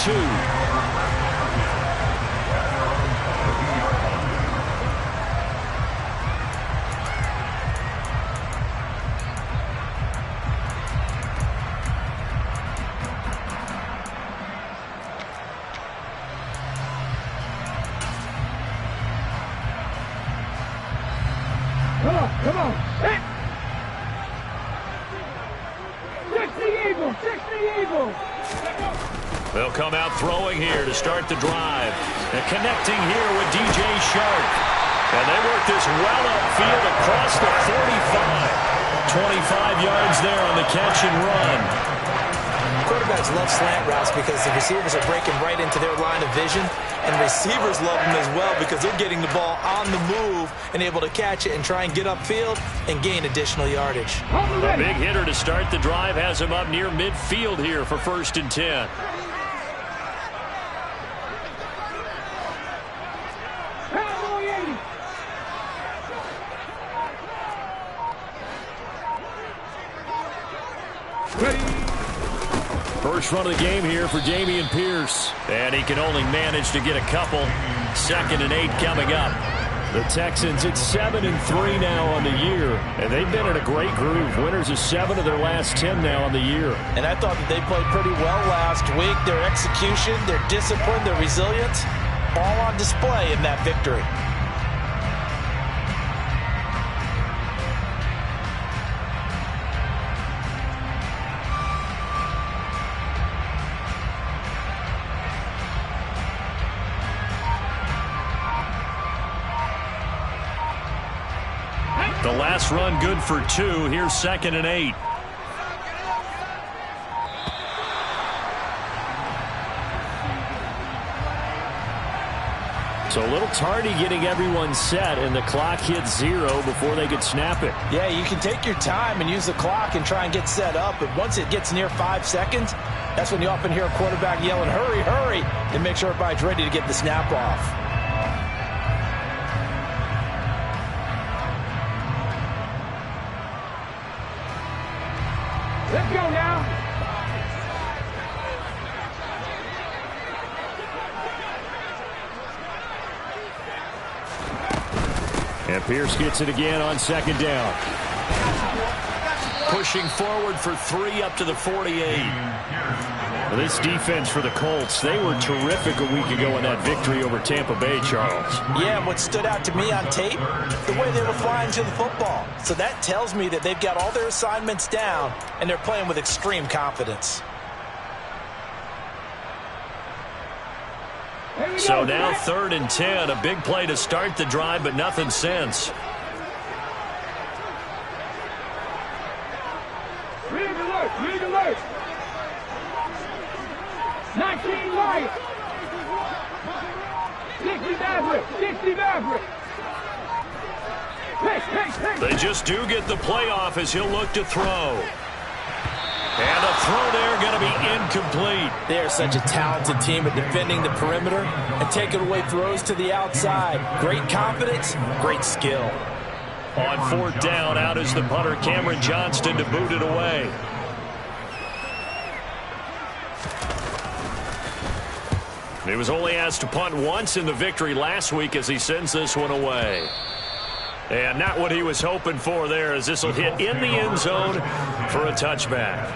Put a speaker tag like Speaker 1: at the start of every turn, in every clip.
Speaker 1: 2.
Speaker 2: Come on. Hey. 60 Eagles. 60 Eagles.
Speaker 1: They'll come out throwing here to start the drive. And connecting here with DJ Sharp. And they work this well upfield across the 45. 25 yards there on the catch and run.
Speaker 3: Quarterbacks love slant routes because the receivers are breaking right into their line of vision. And receivers love them as well because they're getting the ball on the move and able to catch it and try and get upfield and gain additional yardage.
Speaker 1: A big hitter to start the drive has him up near midfield here for 1st and 10. First run of the game here for Dameon Pierce. And he can only manage to get a couple. 2nd and 8 coming up. The Texans at 7-3 now on the year. And they've been in a great groove. Winners of 7 of their last 10 now on the year.
Speaker 3: And I thought that they played pretty well last week. Their execution, their discipline, their resilience, all on display in that victory.
Speaker 1: The last run good for 2. Here's 2nd and 8. So a little tardy getting everyone set, and the clock hits 0 before they could snap it.
Speaker 3: Yeah, you can take your time and use the clock and try and get set up, but once it gets near 5 seconds, that's when you often hear a quarterback yelling, hurry, hurry, and make sure everybody's ready to get the snap off.
Speaker 2: Let's go now.
Speaker 1: And Pierce gets it again on 2nd down. Pushing forward for 3 up to the 48. Well, this defense for the Colts, they were terrific a week ago in that victory over Tampa Bay, Charles.
Speaker 3: Yeah, and what stood out to me on tape, the way they were flying to the football. So that tells me that they've got all their assignments down, and they're playing with extreme confidence.
Speaker 1: So now 3rd and 10, a big play to start the drive, but nothing since.
Speaker 2: Rig alert. Rig alert. 19 light. 60 Maverick. 60 Maverick.
Speaker 1: They just do get the playoff as he'll look to throw. And a throw there going to be incomplete.
Speaker 3: They are such a talented team at defending the perimeter and taking away throws to the outside. Great confidence, great skill.
Speaker 1: On 4th down, out is the punter, Cameron Johnston, to boot it away. He was only asked to punt once in the victory last week as he sends this one away. And not what he was hoping for there, as this will hit in the end zone for a touchback.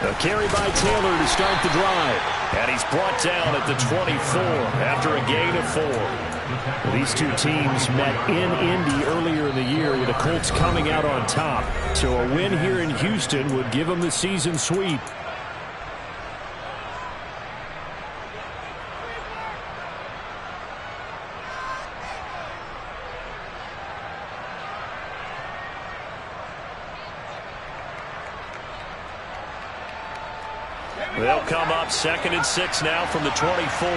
Speaker 1: A carry by Taylor to start the drive. And he's brought down at the 24 after a gain of 4. Well, these two teams met in Indy earlier in the year with the Colts coming out on top. So a win here in Houston would give them the season sweep. They'll come up 2nd and 6 now from the 24.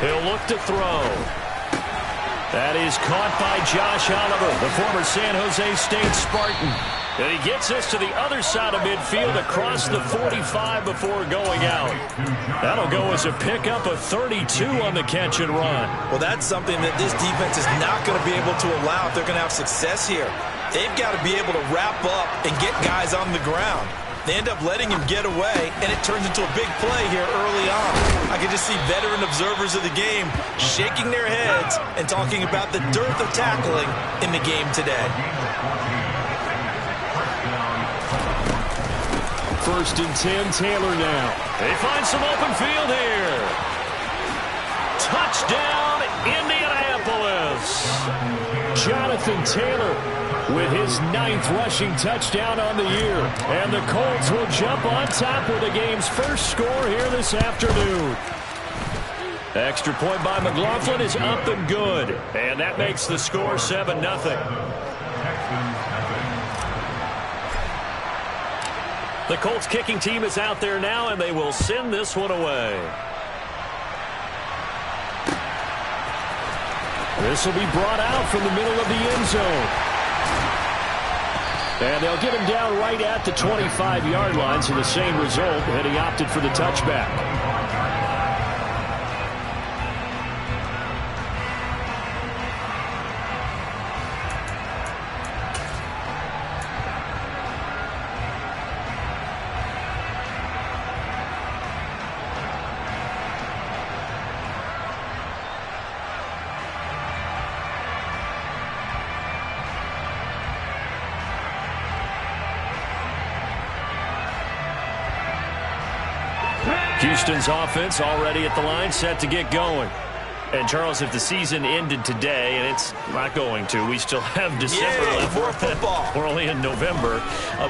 Speaker 1: He'll look to throw. That is caught by Josh Oliver, the former San Jose State Spartan. And he gets this to the other side of midfield across the 45 before going out. That'll go as a pickup of 32 on the catch and run.
Speaker 3: Well, that's something that this defense is not going to be able to allow if they're going to have success here. They've got to be able to wrap up and get guys on the ground. They end up letting him get away, and it turns into a big play here early on. I can just see veteran observers of the game shaking their heads and talking about the dearth of tackling in the game today.
Speaker 1: 1st and 10, Taylor now. They find some open field here. Touchdown, Indianapolis. Jonathan Taylor with his 9th rushing touchdown on the year. And the Colts will jump on top with the game's first score here this afternoon. Extra point by McLaughlin is up and good. And that makes the score 7-0. The Colts kicking team is out there now, and they will send this one away. This will be brought out from the middle of the end zone. And they'll get him down right at the 25-yard line, so the same result, and he opted for the touchback. Houston's offense already at the line, set to get going. And, Charles, if the season ended today, and it's not going to, we still have December left.
Speaker 3: More football.
Speaker 1: We're only in November.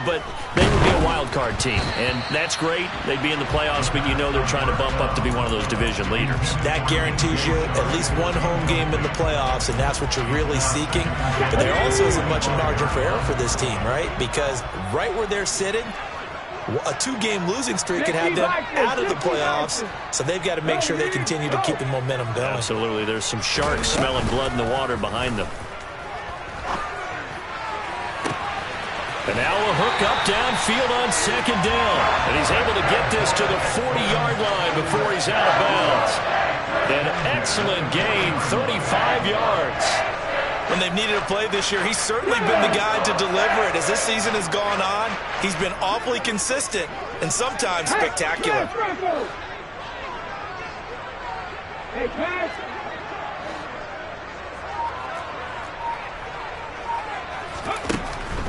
Speaker 1: But they would be a wild card team, and that's great. They'd be in the playoffs, but you know they're trying to bump up to be one of those division leaders.
Speaker 3: That guarantees you at least one home game in the playoffs, and that's what you're really seeking. But there also isn't much margin for error for this team, right? Because right where they're sitting, a 2-game losing streak could have them out of the playoffs, so they've got to make sure they continue to keep the momentum going.
Speaker 1: Absolutely. There's some sharks smelling blood in the water behind them. And now a hook up downfield on 2nd down. And he's able to get this to the 40-yard line before he's out of bounds. An excellent gain, 35 yards.
Speaker 3: When they've needed a play this year, he's certainly been the guy to deliver it. As this season has gone on, he's been awfully consistent and sometimes spectacular.
Speaker 2: Hey, pass.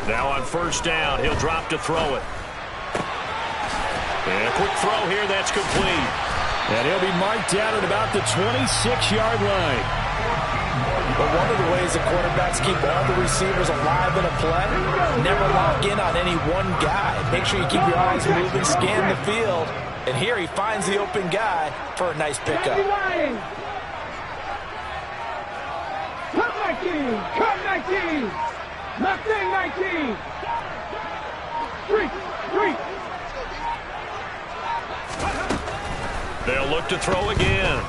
Speaker 1: Now on 1st down, he'll drop to throw it. And a quick throw here, that's complete. And he'll be marked down at about the 26-yard line.
Speaker 3: But one of the ways the quarterbacks keep all the receivers alive in a play, never lock in on any one guy. Make sure you keep your eyes moving, scan the field. And here he finds the open guy for a nice pickup.
Speaker 2: Cut 19! Cut 19! Left thing 19! Three!
Speaker 1: They'll look to throw again.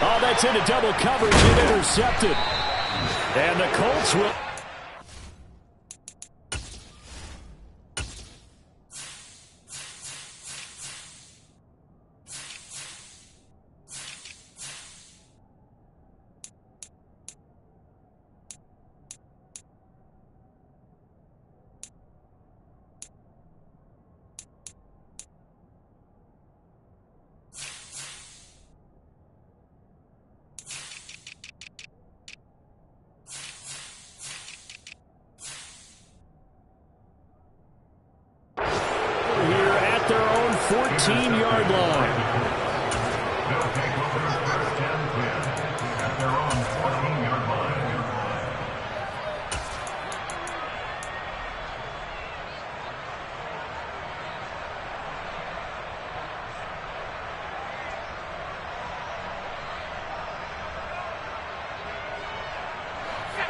Speaker 1: Oh, that's into double coverage and intercepted. And the Colts will... here at their own 14-yard line.
Speaker 4: They'll take over first and 10 at their own 14-yard line.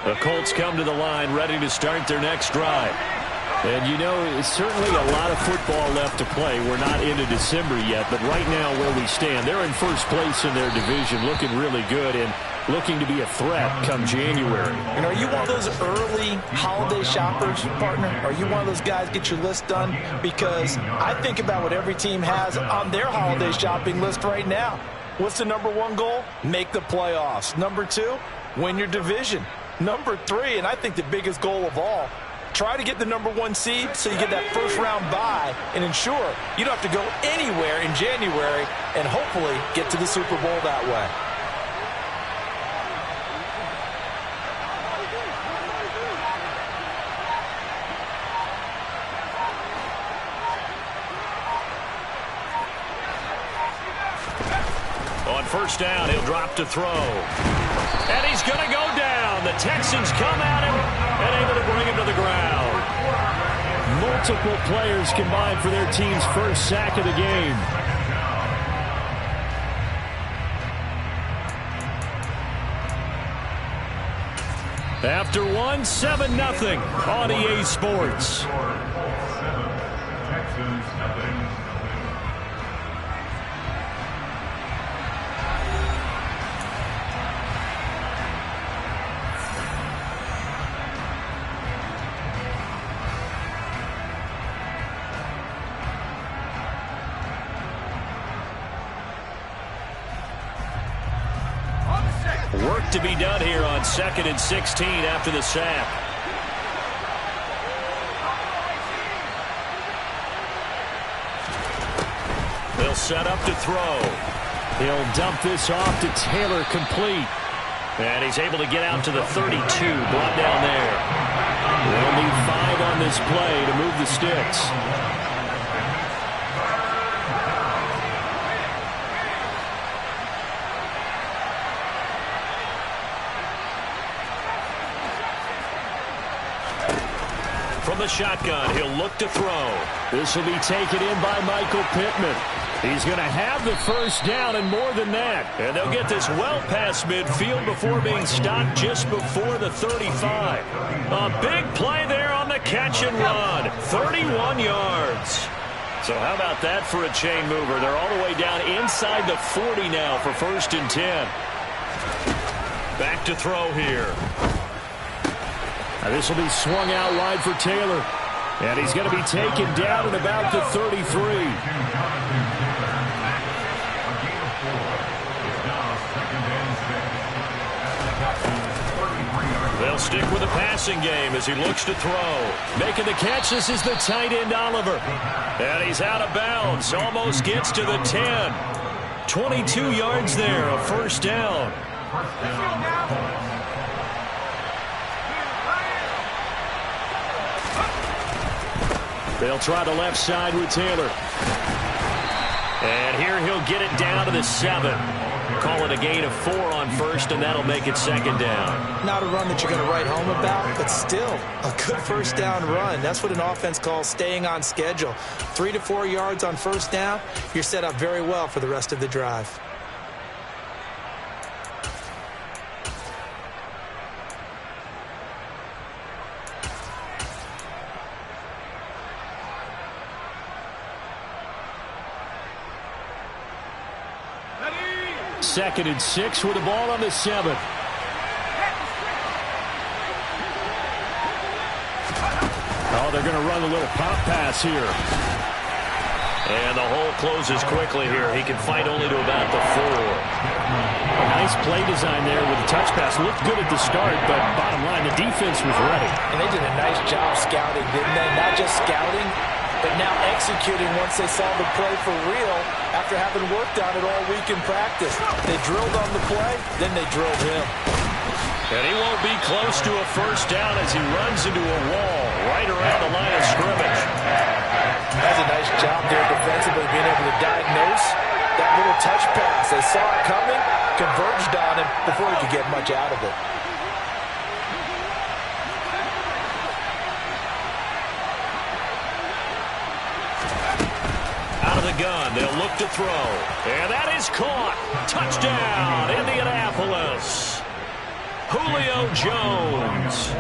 Speaker 1: The Colts come to the line ready to start their next drive. And, you know, it's certainly a lot of football left to play. We're not into December yet, but right now where we stand, they're in first place in their division, looking really good and looking to be a threat come January.
Speaker 3: And are you one of those early holiday shoppers, partner? Are you one of those guys get your list done? Because I think about what every team has on their holiday shopping list right now. What's the number one goal? Make the playoffs. Number two, win your division. Number three, and I think the biggest goal of all, try to get the number one seed so you get that first round bye and ensure you don't have to go anywhere in January and hopefully get to the Super Bowl that way.
Speaker 1: On first down, he'll drop to throw. And he's going to go down. The Texans come at him and able to bring him to the ground. Multiple players combined for their team's first sack of the game. After one, 7-0 on EA Sports. Work to be done here on 2nd and 16 after the sack. They'll set up to throw. He'll dump this off to Taylor, complete. And he's able to get out to the 32, brought down there. They'll need 5 on this play to move the sticks. From the shotgun, he'll look to throw. This will be taken in by Michael Pittman. He's going to have the first down and more than that. And they'll get this well past midfield before being stopped just before the 35. A big play there on the catch and run. 31 yards. So how about that for a chain mover? They're all the way down inside the 40 now for 1st and 10. Back to throw here. Now this will be swung out wide for Taylor. And he's going to be taken down at about the 33. They'll stick with the passing game as he looks to throw. Making the catch, this is the tight end, Oliver. And he's out of bounds. Almost gets to the 10. 22 yards there, a first down. They'll try the left side with Taylor. And here he'll get it down to the 7. Call it a gain of 4 on first, and that'll make it 2nd down.
Speaker 3: Not a run that you're going to write home about, but still a good first down run. That's what an offense calls staying on schedule. 3 to 4 yards on first down, you're set up very well for the rest of the drive.
Speaker 1: Second and 6 with the ball on the 7. Oh, they're going to run a little pop pass here. And the hole closes quickly here. He can fight only to about the 4. A nice play design there with the touch pass. Looked good at the start, but bottom line, the defense was ready.
Speaker 3: And they did a nice job scouting, didn't they? Not just scouting, but now executing once they saw the play for real after having worked on it all week in practice. They drilled on the play, then they drilled him.
Speaker 1: And he won't be close to a first down as he runs into a wall right around the line of scrimmage.
Speaker 3: That's a nice job there defensively, being able to diagnose that little touch pass. They saw it coming, converged on him before he could get much out of it.
Speaker 1: Out of the gun, they'll look to throw. And that is caught. Touchdown, Indianapolis. Who Julio Jones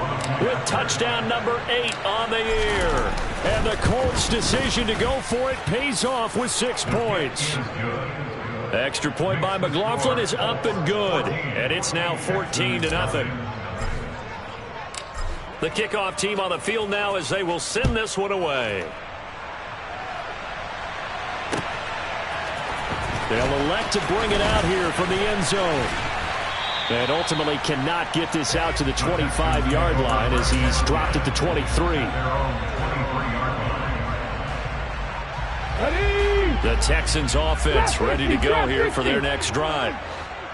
Speaker 1: with touchdown number 8 on the year. And the Colts' decision to go for it pays off with 6 points. Extra point by McLaughlin is up and good. And it's now 14-0. The kickoff team on the field now as they will send this one away. They'll elect to bring it out here from the end zone. And ultimately cannot get this out to the 25-yard line as he's dropped it to 23. The Texans offense ready to go here for their next drive.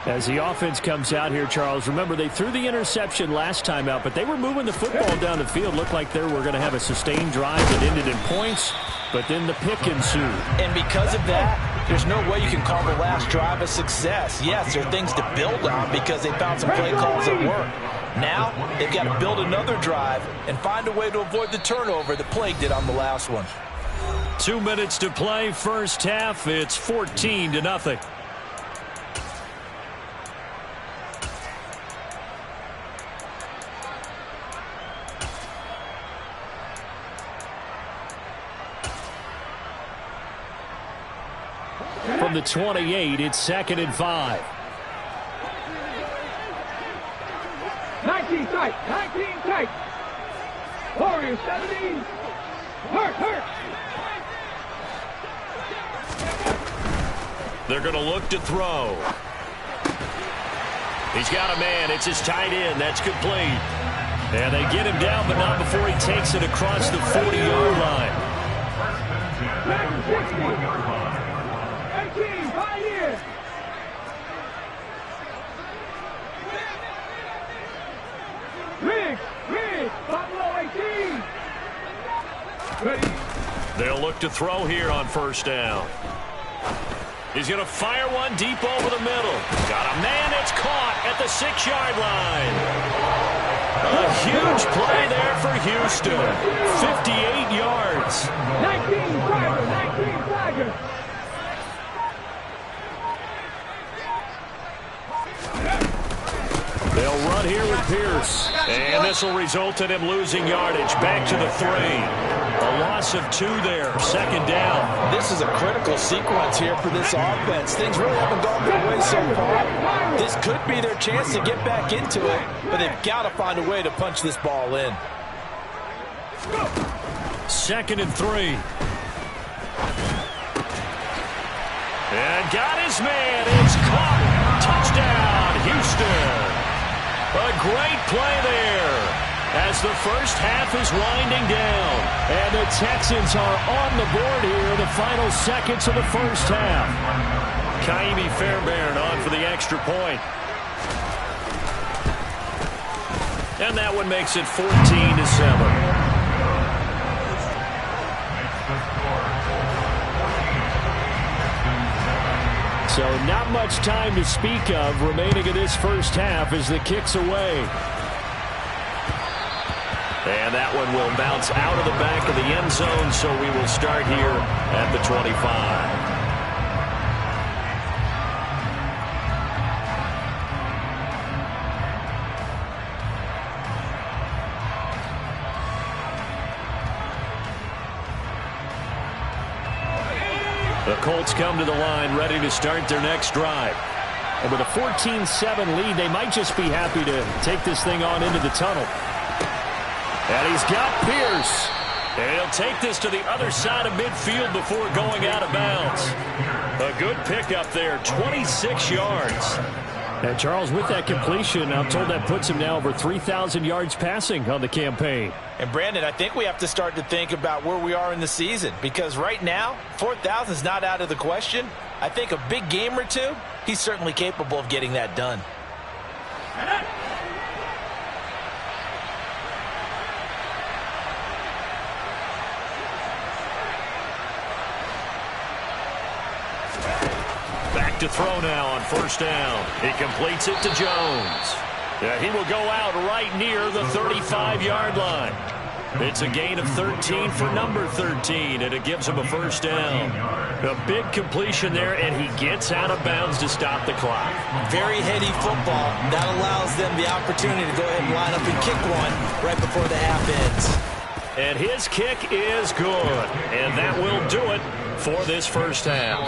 Speaker 1: As the offense comes out here, Charles, remember they threw the interception last time out, but they were moving the football down the field. Looked like they were going to have a sustained drive that ended in points, but then the pick ensued. And because of that, there's no way you can call the last drive a success. Yes, there are things to build on because they found some play calls that work. Now, they've got to build another drive and find a way to avoid the turnover that plagued it on the last one. 2 minutes to play, first half. It's 14-0. From the 28, it's 2nd and 5.
Speaker 2: 19 tight, 19 tight. Warriors 17. Hurt.
Speaker 1: They're going to look to throw. He's got a man. It's his tight end. That's complete. And they get him down, but not before he takes it across the 40-yard line.
Speaker 2: 18, Pioneers. Riggs, Buffalo 18. Ready.
Speaker 1: They'll look to throw here on first down. He's going to fire one deep over the middle. Got a man. It's caught at the 6-yard line. A huge play there for Houston. 58 yards.
Speaker 2: 19 Tigers.
Speaker 1: They'll run here with Pierce. And this will result in him losing yardage. Back to the 3. A loss of 2 there. 2nd down.
Speaker 3: This is a critical sequence here for this offense. Things really haven't gone their way so far. This could be their chance to get back into it, but they've got to find a way to punch this ball in.
Speaker 1: 2nd and 3. And got his man. It's caught. Touchdown, Houston. A great play there as the first half is winding down. And the Texans are on the board here in the final seconds of the first half. Kaimi Fairbairn on for the extra point. And that one makes it 14-7. So not much time to speak of remaining in this first half as the kick's away. And that one will bounce out of the back of the end zone, so we will start here at the 25. The Colts come to the line ready to start their next drive. And with a 14-7 lead, they might just be happy to take this thing on into the tunnel. And he's got Pierce. And he'll take this to the other side of midfield before going out of bounds. A good pickup there, 26 yards. And Charles, with that completion, I'm told that puts him now over 3,000 yards passing on the campaign.
Speaker 3: And Brandon, I think we have to start to think about where we are in the season, because right now, 4,000 is not out of the question. I think a big game or two, he's certainly capable of getting that done.
Speaker 1: To throw now on first down. He completes it to Jones. Yeah, he will go out right near the 35-yard line. It's a gain of 13 for number 13, and it gives him a first down. A big completion there, and he gets out of bounds to stop the clock.
Speaker 3: Very heady football. That allows them the opportunity to go ahead and line up and kick one right before the half ends.
Speaker 1: And his kick is good, and that will do it for this first half.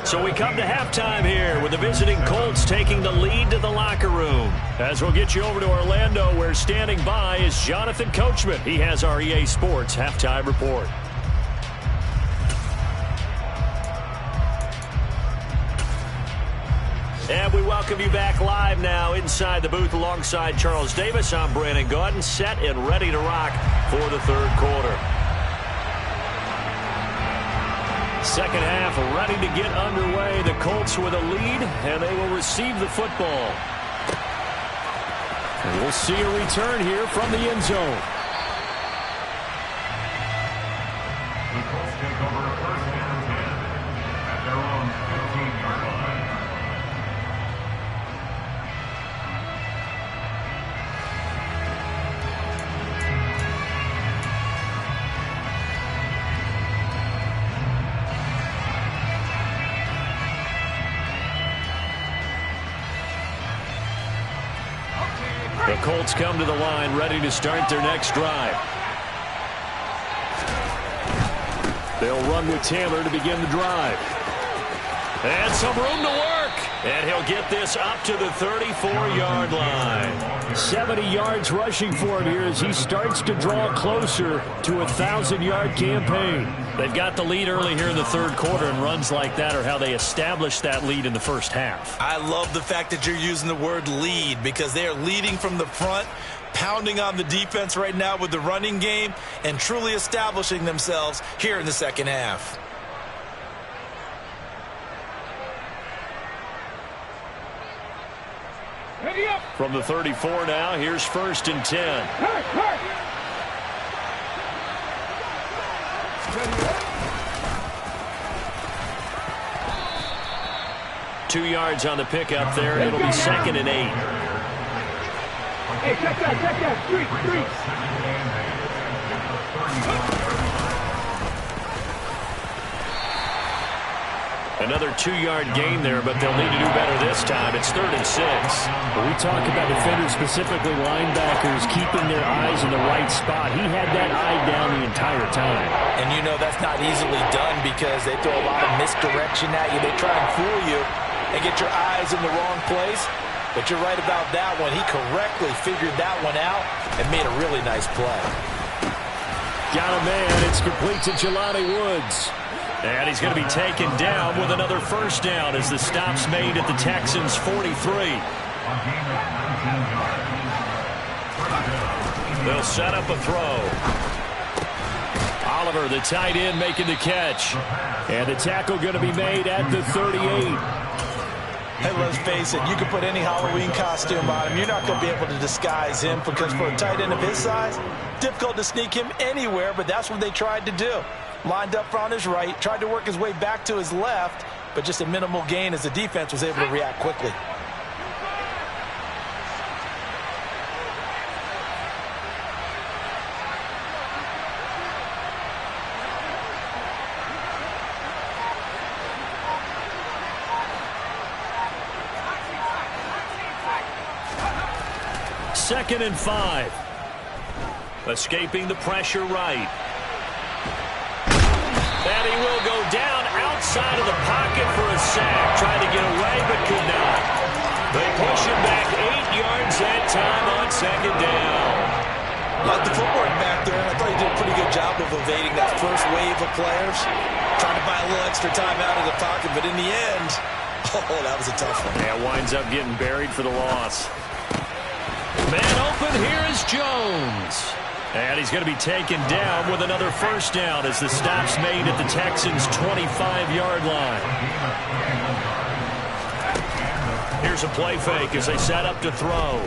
Speaker 1: So we come to halftime here with the visiting Colts taking the lead to the locker room. As we'll get you over to Orlando, where standing by is Jonathan Coachman. He has our EA Sports halftime report. And we welcome you back live now inside the booth alongside Charles Davis. I'm Brandon Gaudin, set and ready to rock for the third quarter. Second half ready to get underway. The Colts with a lead, and they will receive the football. And we'll see a return here from the end zone.
Speaker 4: The Colts take over first and 10 at their own 15-yard line.
Speaker 1: The Colts come to the line ready to start their next drive. They'll run with Taylor to begin the drive. And some room to work. And he'll get this up to the 34-yard line. 70 yards rushing for him here as he starts to draw closer to a 1,000-yard campaign. They've got the lead early here in the third quarter, and runs like that are how they established that lead in the first half.
Speaker 3: I love the fact that you're using the word lead, because they are leading from the front, pounding on the defense right now with the running game, and truly establishing themselves here in the second half.
Speaker 2: Ready up.
Speaker 1: From the 34 now, here's first and 10.
Speaker 2: Hurt. Ready up.
Speaker 1: 2 yards on the pickup there. It'll be second and 8.
Speaker 2: Hey, check that. Street.
Speaker 1: Another 2-yard gain there, but they'll need to do better this time. It's third and 6.
Speaker 5: When we talk about defenders, specifically linebackers, keeping their eyes in the right spot. He had that eye down the entire time.
Speaker 3: And you know that's not easily done, because they throw a lot of misdirection at you. They try and fool you and get your eyes in the wrong place. But you're right about that one. He correctly figured that one out and made a really nice play.
Speaker 1: Got a man. It's complete to Jelani Woods. And he's going to be taken down with another first down as the stop's made at the Texans' 43. They'll set up a throw. Oliver, the tight end, making the catch. And the tackle going to be made at the 38.
Speaker 3: Hey, let's face it, you can put any Halloween costume on him. You're not going to be able to disguise him, because for a tight end of his size, difficult to sneak him anywhere, but that's what they tried to do. Lined up on his right, tried to work his way back to his left, but just a minimal gain as the defense was able to react quickly.
Speaker 1: Second and 5. Escaping the pressure right. And he will go down outside of the pocket for a sack. Tried to get away, but could not. They push him back 8 yards that time on second down.
Speaker 3: Like the footwork back there, and I thought he did a pretty good job of evading that first wave of players. Trying to buy a little extra time out of the pocket, but in the end, oh, that was a tough one.
Speaker 1: Yeah, winds up getting buried for the loss. Man open, here is Jones. And he's going to be taken down with another first down as the stop's made at the Texans' 25-yard line. Here's a play fake as they set up to throw.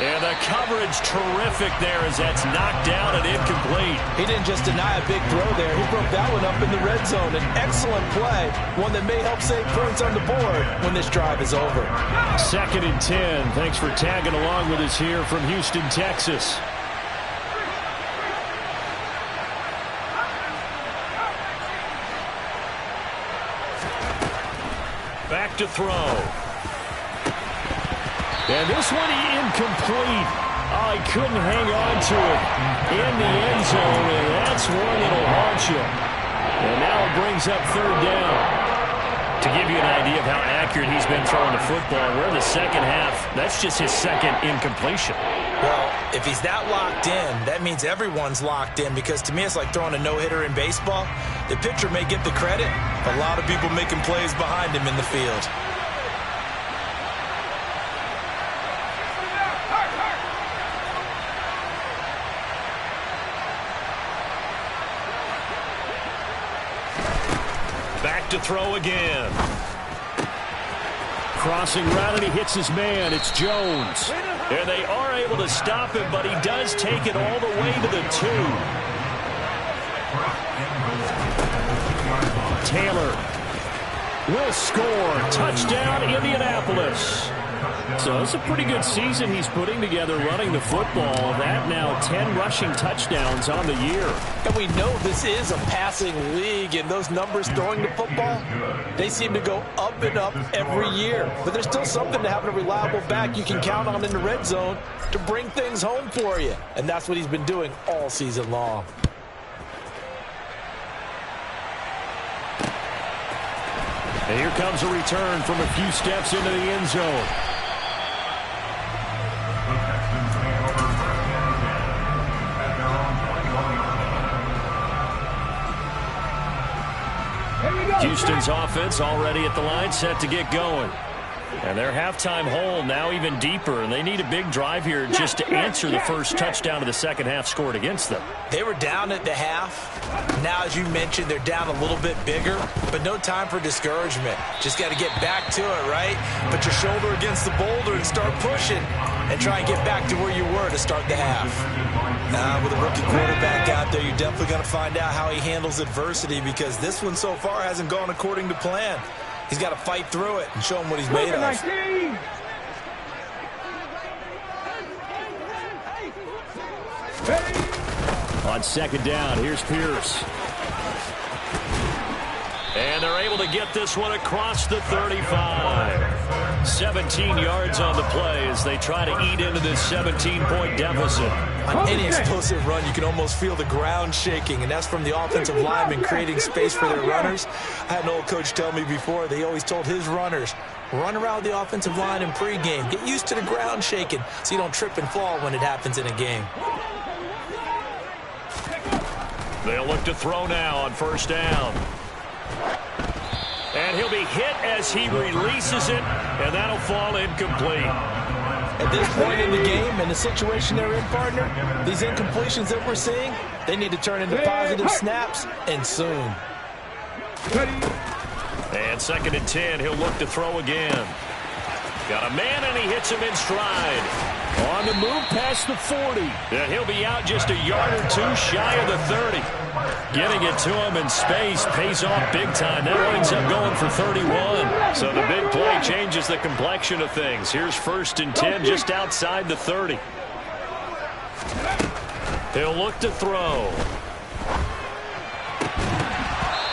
Speaker 1: And the coverage terrific there as that's knocked down and incomplete.
Speaker 3: He didn't just deny a big throw there. He broke that one up in the red zone. An excellent play, one that may help save points on the board when this drive is over.
Speaker 5: 2nd and 10. Thanks for tagging along with us here from Houston, Texas. Back to throw. And this one incomplete. Oh, he couldn't hang on to it in the end zone, and that's one that'll haunt you. And now it brings up 3rd down. To give you an idea of how accurate he's been throwing the football, we're in the second half. That's just his 2nd incompletion.
Speaker 3: Well, if he's that locked in, that means everyone's locked in, because to me it's like throwing a no-hitter in baseball. The pitcher may get the credit, but a lot of people making plays behind him in the field.
Speaker 5: Back to throw again. Crossing route, and he hits his man. It's Jones.
Speaker 1: And they are able to stop him, but he does take it all the way to the 2.
Speaker 5: Taylor will score. Touchdown, Indianapolis. So it's a pretty good season he's putting together running the football. That now 10 rushing touchdowns on the year.
Speaker 3: And we know this is a passing league, and those numbers throwing the football, they seem to go up and up every year. But there's still something to having a reliable back you can count on in the red zone to bring things home for you. And that's what he's been doing all season long.
Speaker 5: And here comes a return from a few steps into the end zone. Houston's offense already at the line, set to get going. And their halftime hole now even deeper, and they need a big drive here just to answer the first touchdown of the second half scored against them.
Speaker 3: They were down at the half. Now, as you mentioned, they're down a little bit bigger, but no time for discouragement. Just got to get back to it, right? Put your shoulder against the boulder and start pushing and try and get back to where you were to start the half. With a rookie quarterback out there, you're definitely going to find out how he handles adversity, because this one so far hasn't gone according to plan. He's got to fight through it and show him what he's made of.
Speaker 5: On 2nd down, here's Pierce.
Speaker 1: And they're able to get this one across the 35. 17 yards on the play as they try to eat into this 17-point deficit.
Speaker 3: On any explosive run, you can almost feel the ground shaking, and that's from the offensive linemen creating space for their runners. I had an old coach tell me before, they always told his runners, run around the offensive line in pregame. Get used to the ground shaking so you don't trip and fall when it happens in a game.
Speaker 1: They'll look to throw now on 1st down. And he'll be hit as he releases it, and that'll fall incomplete.
Speaker 3: At this point in the game and the situation they're in, partner, these incompletions that we're seeing, they need to turn into positive snaps, and soon.
Speaker 1: And 2nd and 10, he'll look to throw again. Got a man, and he hits him in stride.
Speaker 5: On the move past the 40.
Speaker 1: And he'll be out just a yard or 2 shy of the 30. Getting it to him in space pays off big time. That winds up going for 31. So the big play changes the complexion of things. Here's 1st and 10 just outside the 30. He'll look to throw.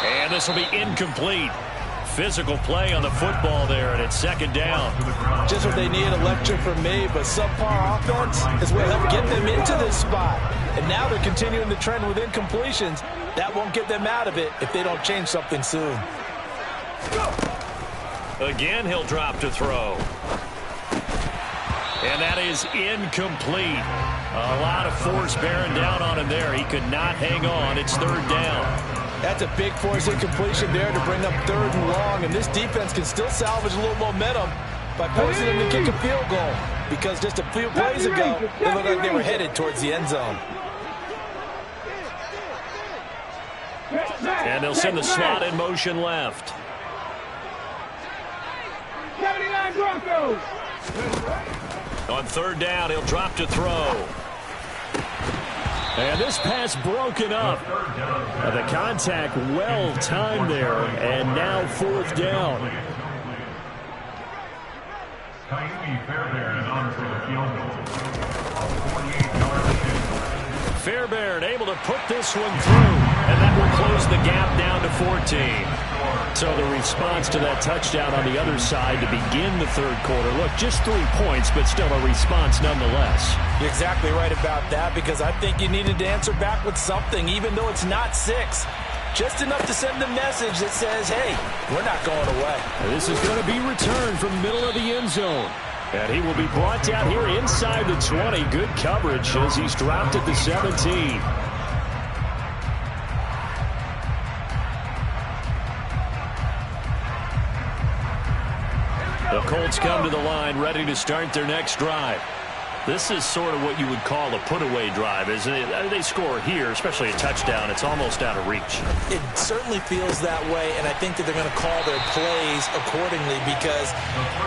Speaker 1: And this will be incomplete. Physical play on the football there, and it's 2nd down.
Speaker 3: Just what they need, a lecture from me, but subpar offense is what helped get them into this spot. And now they're continuing the trend with incompletions. That won't get them out of it if they don't change something soon.
Speaker 1: Again, he'll drop to throw. And that is incomplete. A lot of force bearing down on him there. He could not hang on. It's 3rd down.
Speaker 3: That's a big force incompletion there to bring up 3rd and long. And this defense can still salvage a little momentum by forcing them to kick a field goal. Because just a few plays ago, they looked like they were headed towards the end zone.
Speaker 1: And they'll send the slot in motion left.
Speaker 2: 79 Broncos.
Speaker 1: On third down, he'll drop to throw.
Speaker 5: And this pass broken up. The contact well timed there, and now fourth down.
Speaker 1: Fairbairn able to put this one through, and that will close the gap down to 14. So the response to that touchdown on the other side to begin the third quarter. Look, just 3 points, but still a response nonetheless.
Speaker 3: You're exactly right about that, because I think you needed to answer back with something, even though it's not 6. Just enough to send a message that says, hey, we're not going away.
Speaker 5: This is going to be returned from the middle of the end zone.
Speaker 1: And he will be brought down here inside the 20. Good coverage as he's dropped at the 17. The Colts come to the line ready to start their next drive. This is sort of what you would call a put-away drive, isn't it? They score here, especially a touchdown. It's almost out of reach.
Speaker 3: It certainly feels that way, and I think that they're going to call their plays accordingly, because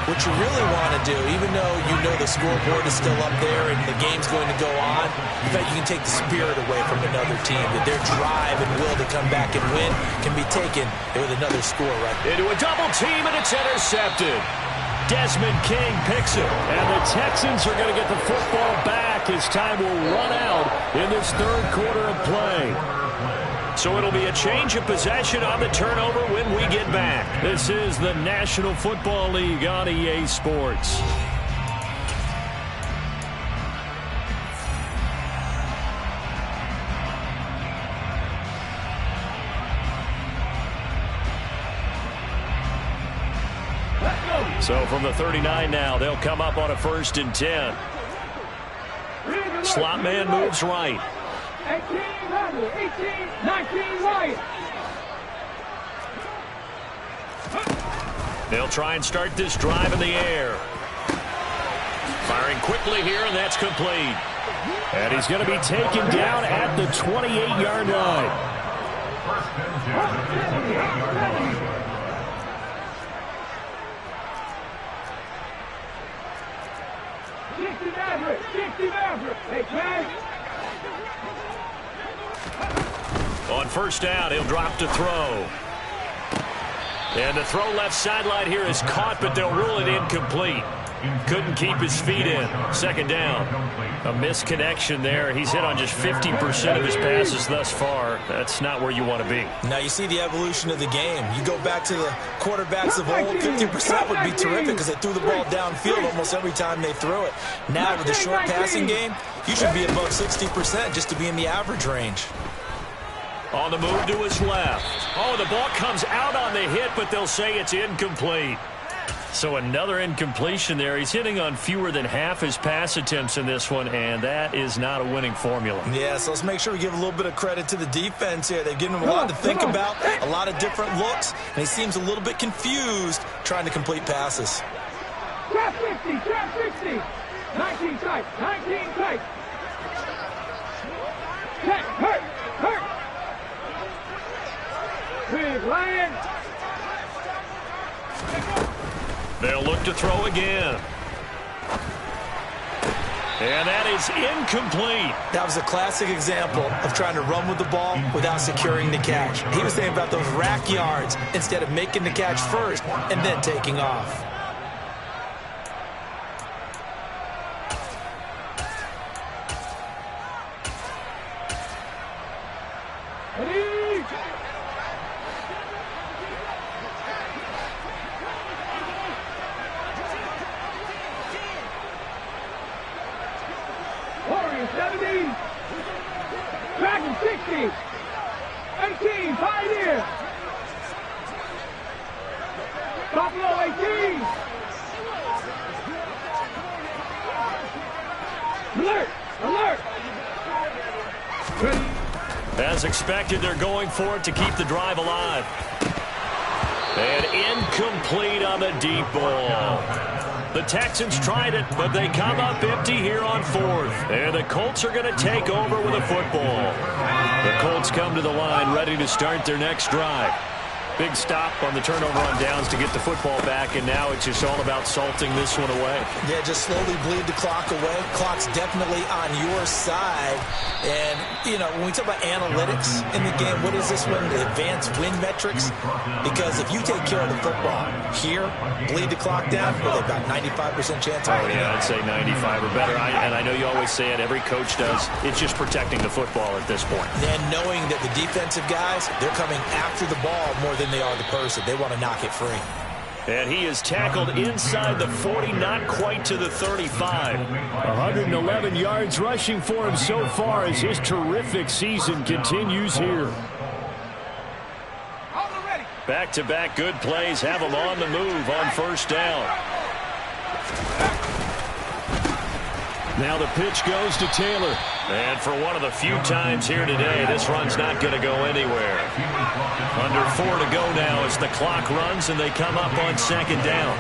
Speaker 3: what you really want to do, even though you know the scoreboard is still up there and the game's going to go on, in fact, you can take the spirit away from another team, that their drive and will to come back and win can be taken with another score right there.
Speaker 1: Into a double team, and it's intercepted. Desmond King picks it, and the Texans are going to get the football back as time will run out in this third quarter of play. So it'll be a change of possession on the turnover when we get back. This is the National Football League on EA Sports. So from the 39 now, they'll come up on a 1st and 10. Slot man moves right.
Speaker 2: 18, 19 right.
Speaker 1: They'll try and start this drive in the air. Firing quickly here, and that's complete.
Speaker 5: And he's going to be taken down at the 28-yard line.
Speaker 1: On 1st down, he'll drop to throw. And the throw left sideline here is caught, but they'll rule it incomplete. Couldn't keep his feet in. 2nd down. A misconnection there. He's hit on just 50% of his passes thus far. That's not where you want to be.
Speaker 3: Now you see the evolution of the game. You go back to the quarterbacks of old, 50% would be terrific because they threw the ball downfield almost every time they threw it. Now with the short passing game, you should be above 60% just to be in the average range.
Speaker 1: On the move to his left. Oh, the ball comes out on the hit, but they'll say it's incomplete. So another incompletion there. He's hitting on fewer than half his pass attempts in this one, and that is not a winning formula.
Speaker 3: Yeah, so let's make sure we give a little bit of credit to the defense here. They've given him a lot to think about, a lot of different looks, and he seems a little bit confused trying to complete passes.
Speaker 2: Trap 50, trap 60. 19 tight, 19 tight. Check, hurt. Big Lion.
Speaker 1: They'll look to throw again. And that is incomplete.
Speaker 3: That was a classic example of trying to run with the ball without securing the catch. He was thinking about those rack yards instead of making the catch first and then taking off.
Speaker 2: Dragon 60. 18, Pioneer. Buffalo 18. Alert.
Speaker 1: As expected, they're going for it to keep the drive alive. And incomplete on the deep ball. The Texans tried it, but they come up empty here on 4th. And the Colts are going to take over with a football. The Colts come to the line ready to start their next drive. Big stop on the turnover on downs to get the football back, and now it's just all about salting this one away.
Speaker 3: Yeah, just slowly bleed the clock away. Clock's definitely on your side. And, you know, when we talk about analytics in the game, what is this one? The advanced win metrics? Because if you take care of the football here, bleed the clock down, well, they've got 95% chance of winning.
Speaker 1: Yeah, I'd say 95 or better. And I know you always say it, every coach does. It's just protecting the football at this point.
Speaker 3: And knowing that the defensive guys, they're coming after the ball more than they are the person. They want to knock it free.
Speaker 1: And he is tackled inside the 40, not quite to the 35.
Speaker 5: 111 yards rushing for him so far as his terrific season continues here.
Speaker 1: Back-to-back good plays have him on the move on first down.
Speaker 5: Now the pitch goes to Taylor.
Speaker 1: And for one of the few times here today, this run's not going to go anywhere. Under 4 to go now as the clock runs and they come up on second down.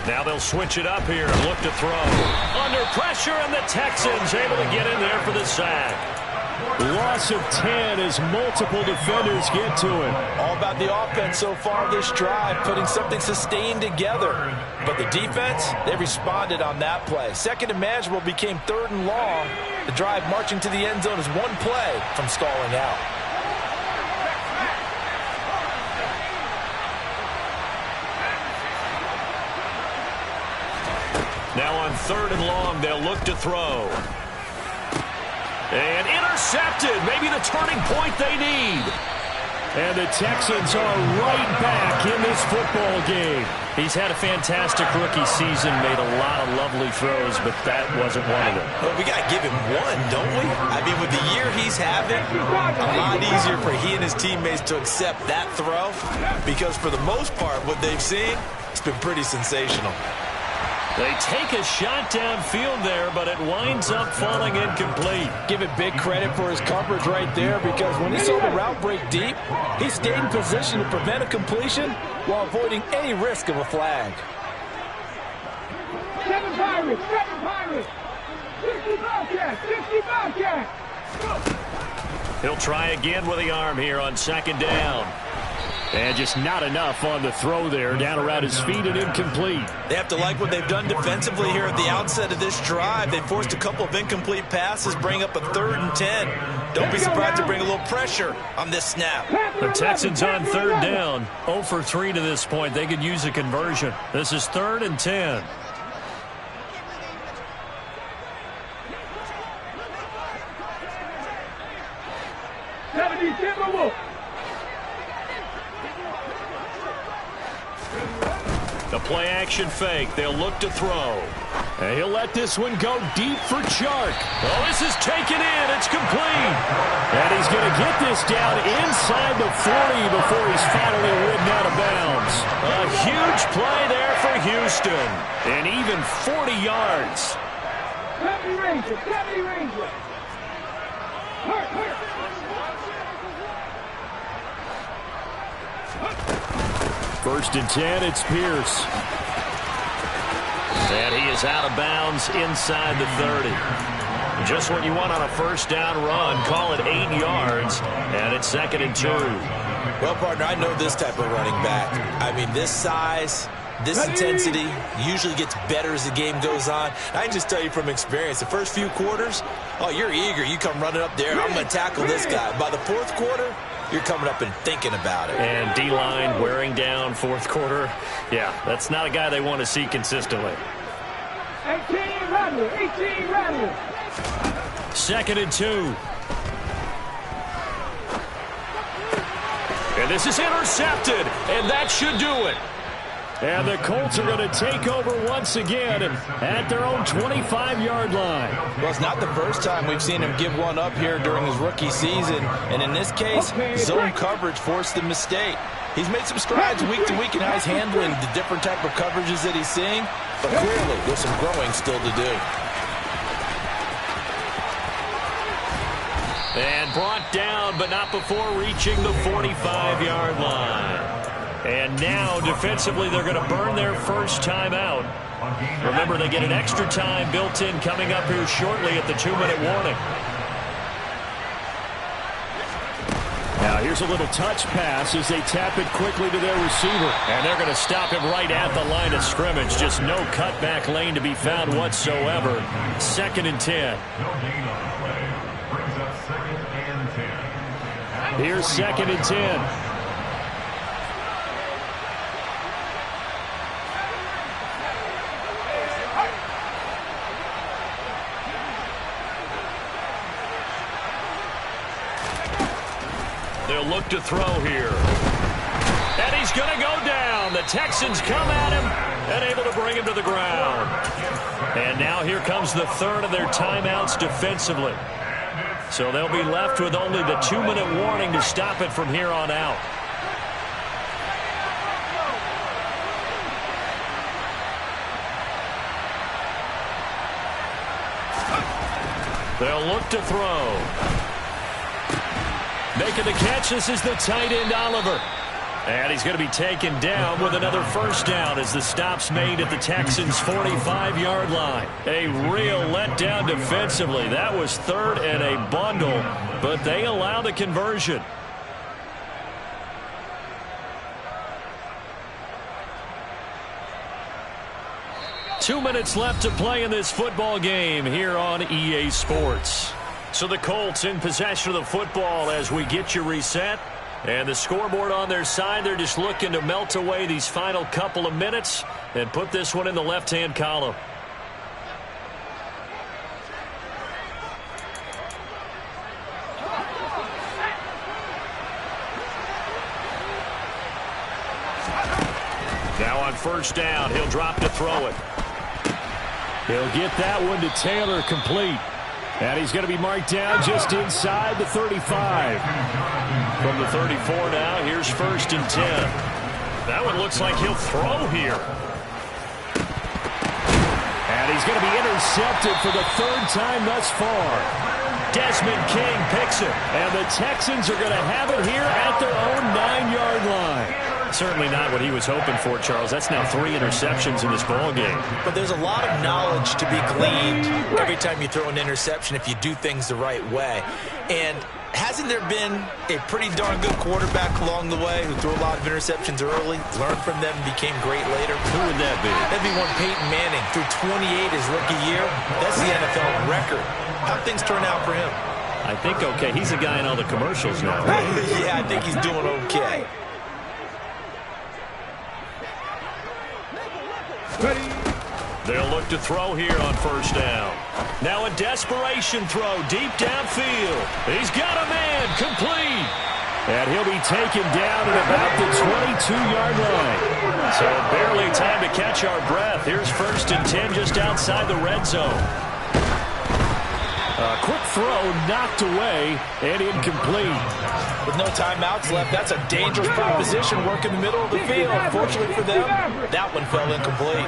Speaker 1: Now they'll switch it up here and look to throw. Under pressure, and the Texans able to get in there for the sack.
Speaker 5: Loss of 10 as multiple defenders get to it.
Speaker 3: All about the offense so far this drive, putting something sustained together. But the defense, they responded on that play. Second and manageable became third and long. The drive marching to the end zone is one play from stalling out.
Speaker 1: Now on third and long, they'll look to throw. And intercepted. Maybe the turning point they need.
Speaker 5: And the Texans are right back in this football game.
Speaker 1: He's had a fantastic rookie season, made a lot of lovely throws, but that wasn't one of them.
Speaker 3: Well, we got to give him one, don't we? I mean, with the year he's having, a lot easier for he and his teammates to accept that throw because for the most part, what they've seen, it's been pretty sensational.
Speaker 1: They take a shot downfield there, but it winds up falling incomplete.
Speaker 6: Give it big credit for his coverage right there because when he saw the route break deep, he stayed in position to prevent a completion while avoiding any risk of a flag.
Speaker 2: 7 Pirates, 60 Bobcats, 60 Bobcats.
Speaker 1: He'll try again with the arm here on second down.
Speaker 5: And just not enough on the throw there. Down around his feet and incomplete.
Speaker 3: They have to like what they've done defensively here at the outset of this drive. They forced a couple of incomplete passes, bring up a 3rd and 10. Don't be surprised to bring a little pressure on this snap.
Speaker 1: The Texans on third down. 0 for 3 to this point. They could use a conversion. This is 3rd and 10. The play-action fake. They'll look to throw.
Speaker 5: And he'll let this one go deep for Chark.
Speaker 1: Oh, this is taken in. It's complete.
Speaker 5: And he's going to get this down inside the 40 before he's finally ridden out of bounds.
Speaker 1: A huge play there for Houston. And even 40 yards.
Speaker 2: 70 Rangers, 70 Rangers.
Speaker 5: First and 10, it's Pierce.
Speaker 1: And he is out of bounds inside the 30. Just what you want on a first down run. Call it 8 yards, and it's 2nd and 2.
Speaker 3: Well, partner, I know this type of running back. I mean, this size, this intensity usually gets better as the game goes on. I can just tell you from experience, the first few quarters, oh, you're eager. You come running up there, I'm going to tackle this guy. By the 4th quarter, you're coming up and thinking about it.
Speaker 1: And D-line wearing down 4th quarter. Yeah, that's not a guy they want to see consistently.
Speaker 2: 18 Rattler, 18 Rattler.
Speaker 1: 2nd and 2. And this is intercepted, and that should do it.
Speaker 5: And the Colts are going to take over once again at their own 25-yard line.
Speaker 6: Well, it's not the first time we've seen him give one up here during his rookie season. And in this case, zone coverage forced the mistake. He's made some strides week to week in how he's handling the different type of coverages that he's seeing. But clearly, there's some growing still to do.
Speaker 1: And brought down, but not before reaching the 45-yard line. And now, defensively, they're going to burn their first timeout. Remember, they get an extra time built in coming up here shortly at the 2-minute warning. Now, here's a little touch pass as they tap it quickly to their receiver. And they're going to stop him right at the line of scrimmage. Just no cutback lane to be found whatsoever. 2nd and 10. Here's 2nd and 10. They'll look to throw here. And he's going to go down. The Texans come at him and able to bring him to the ground. And now here comes the 3rd of their timeouts defensively. So they'll be left with only the 2-minute warning to stop it from here on out. They'll look to throw. Making the catch, this is the tight end, Oliver. And he's going to be taken down with another first down as the stop's made at the Texans' 45-yard line. A real letdown defensively. That was 3rd and a bundle, but they allow the conversion. Two minutes left to play in this football game here on EA Sports. So the Colts in possession of the football as we get you reset. And the scoreboard on their side, they're just looking to melt away these final couple of minutes and put this one in the left-hand column. Now on first down, he'll drop to throw it. He'll get that one to Taylor, complete. And he's going to be marked down just inside the 35. From the 34 now, here's 1st and 10. That one looks like he'll throw here. And he's going to be intercepted for the 3rd time thus far. Desmond King picks it. And the Texans are going to have it here at their own 9-yard line. Certainly not what he was hoping for, Charles. That's now 3 interceptions in this ball game.
Speaker 3: But there's a lot of knowledge to be gleaned every time you throw an interception if you do things the right way. And hasn't there been a pretty darn good quarterback along the way who threw a lot of interceptions early, learned from them, and became great later?
Speaker 1: Who would that be?
Speaker 3: That'd be one Peyton Manning. Threw 28 his rookie year. That's the NFL record. How'd things turn out for him?
Speaker 1: I think okay. He's a guy in all the commercials now.
Speaker 3: Yeah, I think he's doing okay.
Speaker 1: They'll look to throw here on first down. Now a desperation throw deep downfield. He's got a man, complete. And he'll be taken down at about the 22-yard line. So barely time to catch our breath. Here's 1st and 10 just outside the red zone. A quick throw knocked away and incomplete.
Speaker 3: With no timeouts left, that's a dangerous proposition. Work in the middle of the field. Fortunately for them, that one fell incomplete.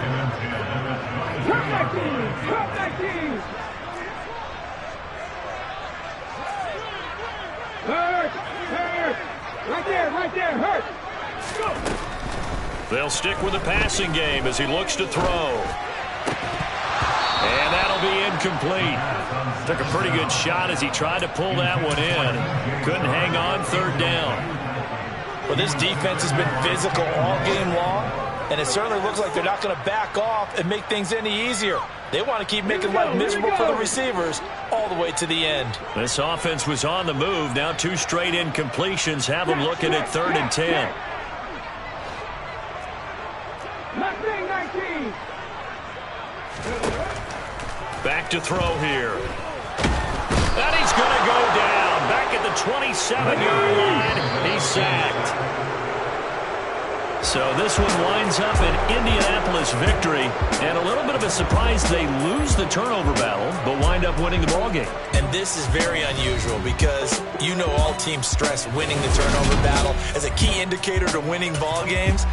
Speaker 2: Hurt! Right there, hurt! Go!
Speaker 1: They'll stick with the passing game as he looks to throw. And that'll be incomplete. Took a pretty good shot as he tried to pull that one in. Couldn't hang on, 3rd down.
Speaker 3: Well, this defense has been physical all game long, and it certainly looks like they're not going to back off and make things any easier. They want to keep making life miserable for the receivers all the way to the end.
Speaker 1: This offense was on the move. Now 2 straight incompletions have them looking at 3rd and 10.
Speaker 2: 19.
Speaker 1: Back to throw here. And he's going to go down. Back at the 27-yard line. He's sacked. So this one winds up an Indianapolis victory. And a little bit of a surprise, they lose the turnover battle, but wind up winning the ballgame.
Speaker 3: And this is very unusual because you know all teams stress winning the turnover battle as a key indicator to winning ball games.